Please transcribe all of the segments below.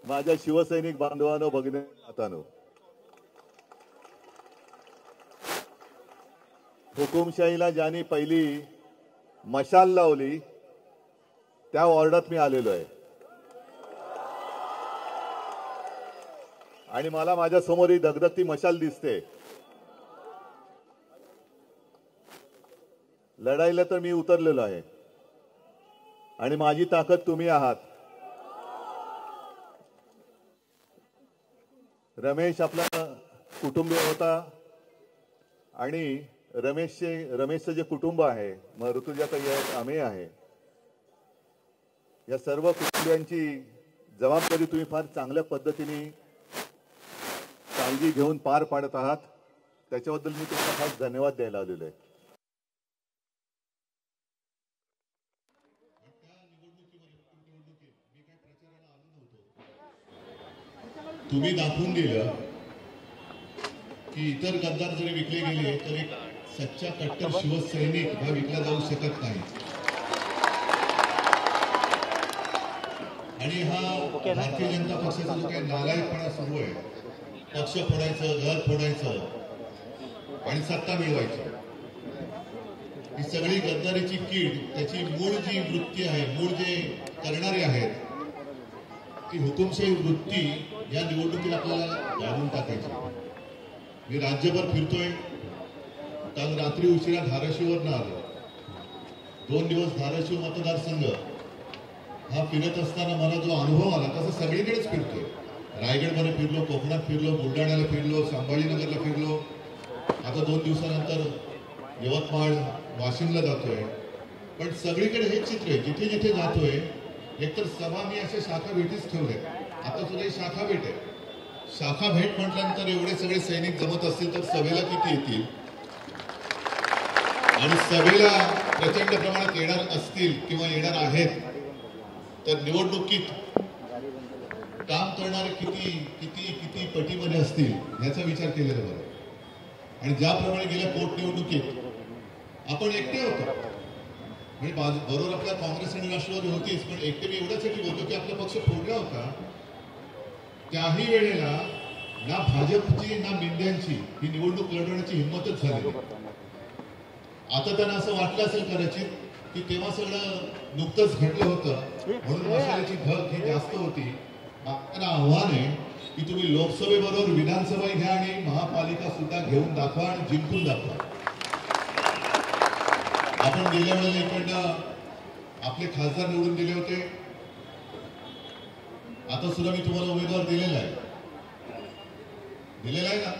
माझ्या शिवसैनिक बांधवांनो भगिनी मातांनो, हुकुमशाहीला ज्यांनी पहिली मशाल लावली त्या वॉर्डात मी आलेलो आहे आणि मला माझ्या समोर ही धगधगती मशाल दिसते. लढाईला तर मी उतरलेलो आहे आणि माझी ताकद तुम्ही आहात. रमेश आपला कुटुंबीय होता आणि रमेशचं जे कुटुंब आहे, मग ऋतुजाता आम्ही आहे, या सर्व कुटुंबियांची जबाबदारी तुम्ही फार चांगल्या पद्धतीने काळजी घेऊन पार पाडत आहात. त्याच्याबद्दल मी तुम्हाला खास धन्यवाद द्यायला आलेलो आहे. तुम्ही दाखवून दिलं की इतर गद्दार जरी विकले गेले तर एक सच्चा कट्टर शिवसैनिक हा विकला जाऊ शकत नाही. आणि हा भारतीय जनता पक्षाचा जो काही नालायकपणा सुरू आहे, पक्ष फोडायचं, घर फोडायचं आणि सत्ता मिळवायची, ही सगळी गद्दारीची कीड, त्याची मूळ जी वृत्ती आहे, मूळ जे करणारे आहेत, ती हुकुमशाही वृत्ती या निवडणुकीला आपल्याला जाणून टाकायची. मी राज्यभर फिरतोय. काल रात्री उशिरा धाराशिववरून आलो. 2 दिवस धाराशिव मतदारसंघ हा फिरत असताना मला जो अनुभव आला तसं सगळीकडेच फिरतोय. रायगडमध्ये फिरलो, कोकणात फिरलो, बुलढाण्याला फिरलो, संभाजीनगरला फिरलो. आता 2 दिवसानंतर यवतमाळ, वाशिमला जातोय. पण सगळीकडे हेच चित्र आहे. जिथे जिथे जातोय एकतर सभा मी अशा शाखा भेटीच ठेवले. आता सुद्धा ही शाखा भेट आहे. शाखा भेट म्हटल्यानंतर एवढे सगळे सैनिक जमत असतील तर सभेला किती येतील, आणि सभेला प्रचंड प्रमाणात येणार असतील किंवा येणार आहेत तर निवडणुकीत काम करणारे किती किती किती पटीमध्ये असतील याचा विचार केलेला बरं. आणि ज्याप्रमाणे गेल्या पोटनिवडणुकीत आपण एकटे होतो, म्हणजे बरोबर आपल्या काँग्रेस आणि राष्ट्रवादी होतीच, पण एकटे मी एवढ्यासाठी बोलतो की आपला पक्ष फोडला होता. त्याही वेळेला ना भाजपची ना मिंद्यांची ही निवडणूक लढवण्याची हिंमतच झाली. आता त्यांना असं वाटलं असेल कदाचित की तेव्हा सगळं नुकतंच घडलं होतं म्हणून मशालीची धग ही जास्त होती. त्यांना आव्हान आहे की तुम्ही लोकसभेबरोबर विधानसभा घ्या आणि महापालिका सुद्धा घेऊन दाखवा आणि जिंकून दाखवा. आपण गेल्या वेळेला इकडनं आपले खासदार निवडून दिले होते. आता सुद्धा मी तुम्हाला उमेदवार दिलेला आहे ना.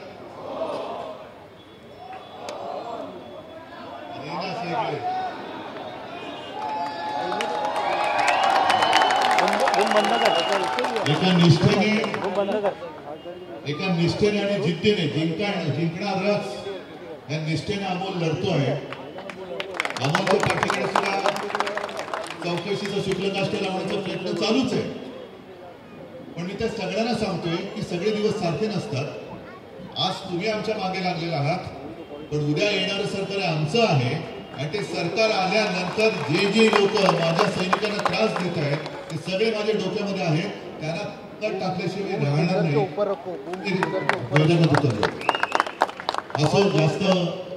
एका निष्ठेने आणि जिद्दीने जिंकणारच या निष्ठेने अमोल लढतोय. अमोलच्या पाठीकडे सुद्धा चौकशीचा शुक्लकाष्ठ लावण्याचा प्रयत्न चालूच आहे. पण मी त्या सगळ्यांना सांगतोय की सगळे दिवस सारखे नसतात. आज तुम्ही आमच्या मागे लागलेला आहात, पण उद्या येणारं सरकार आमचं आहे आणि ते सरकार आल्यानंतर जे लोक माझ्या सैनिकांना त्रास देत आहेत ते सगळे माझ्या डोक्यामध्ये आहेत. त्यांना तर टाकल्याशिवाय राहणार नाही. असं जास्त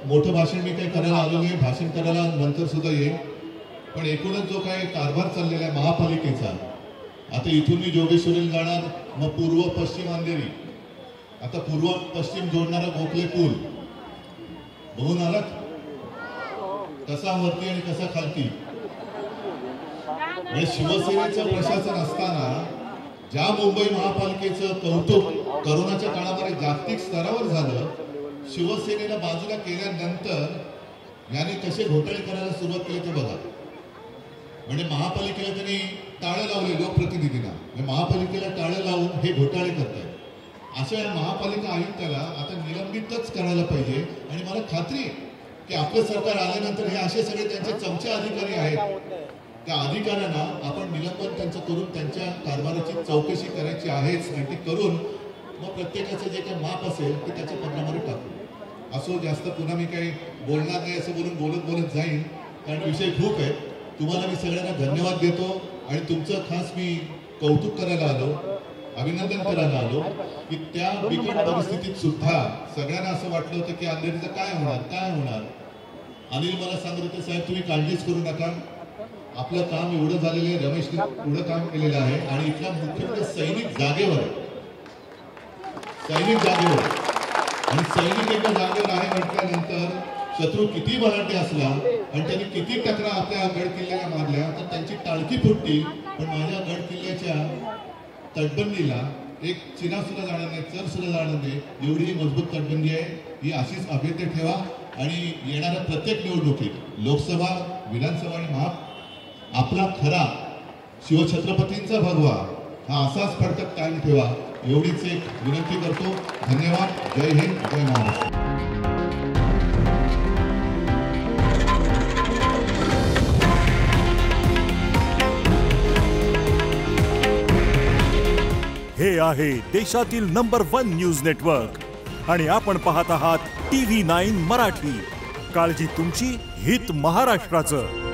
मोठं भाषण मी काही करायला आलो नाही. भाषण करायला नंतर सुद्धा येईल. पण एकूणच जो काही कारभार चाललेला आहे महापालिकेचा, आता इथून मी जोगेश्वरीला जाणार, मग पूर्व पश्चिम अंधेरी, आता पूर्व पश्चिम जोडणारा गोखले पूल बघून आलात कसा वरती आणि कसा खालती. शिवसेनेचं प्रशासन असताना ज्या मुंबई महापालिकेचं कौतुक करोनाच्या काळामध्ये जागतिक स्तरावर झालं, शिवसेनेला बाजूला केल्यानंतर याने कसे घोटाळे करायला सुरुवात केली ते बघा. म्हणजे महापालिकेला त्यांनी टाळं लावले, लोकप्रतिनिधींना महापालिकेला टाळं लावून हे घोटाळे करतायत. अशा या महापालिका आयुक्ताला आता निलंबितच करायला पाहिजे. आणि मला खात्री आहे की आपलं सरकार आल्यानंतर हे असे सगळे त्यांचे चमचे अधिकारी आहेत, त्या अधिकाऱ्यांना आपण निलंबन त्यांचं करून त्यांच्या कारभाराची चौकशी करायची आहेच. आणि ती करून मग प्रत्येकाचं जे काही माप असेल ते त्याच्या पत्रामध्ये टाकू. असो, जास्त पुन्हा मी काही बोलणार नाही असं बोलत जाईन, कारण विषय खूप आहे. तुम्हाला मी सगळ्यांना धन्यवाद देतो आणि तुमचं खास मी कौतुक करायला आलो. अभिनंदन करायला आलो की त्या बिकट परिस्थितीत सुद्धा सगळ्यांना असं वाटलं होतं की अंधेरीचं काय होणार. अनिल मला सांगत होते, साहेब तुम्ही काळजीच करू नका, आपलं काम एवढं झालेलं आहे, रमेशने एवढं काम केलेलं आहे आणि इथला मुख्य म्हणजे सैनिक जागेवर आणि सैनिक एका जागेवर आहे म्हटल्यानंतर शत्रू किती बलाढ्य असला आणि त्यांनी किती टकरा आपल्या गड किल्ल्याला मारल्या तर त्यांची टाळकी फुटतील, पण माझ्या गड किल्ल्याच्या तटबंदीला एक चिना सुद्धा जाणार नाही, चर सुद्धा जाणार नाही, एवढी ही मजबूत तटबंदी आहे. ही अशीच अभेद्य ठेवा आणि येणाऱ्या प्रत्येक निवडणुकीत लोकसभा, विधानसभा आणि आपला खरा शिवछत्रपतींचा भगवा हा असाच फडकत कायम ठेवा, एवढीच एक विनंती करतो. धन्यवाद. जय हिंद, जय महाराष्ट्र. हे आहे देशातील नंबर 1 न्यूज नेटवर्क आणि आपण पाहत आहात TV9 मराठी. काळजी तुमची, हित महाराष्ट्राचं.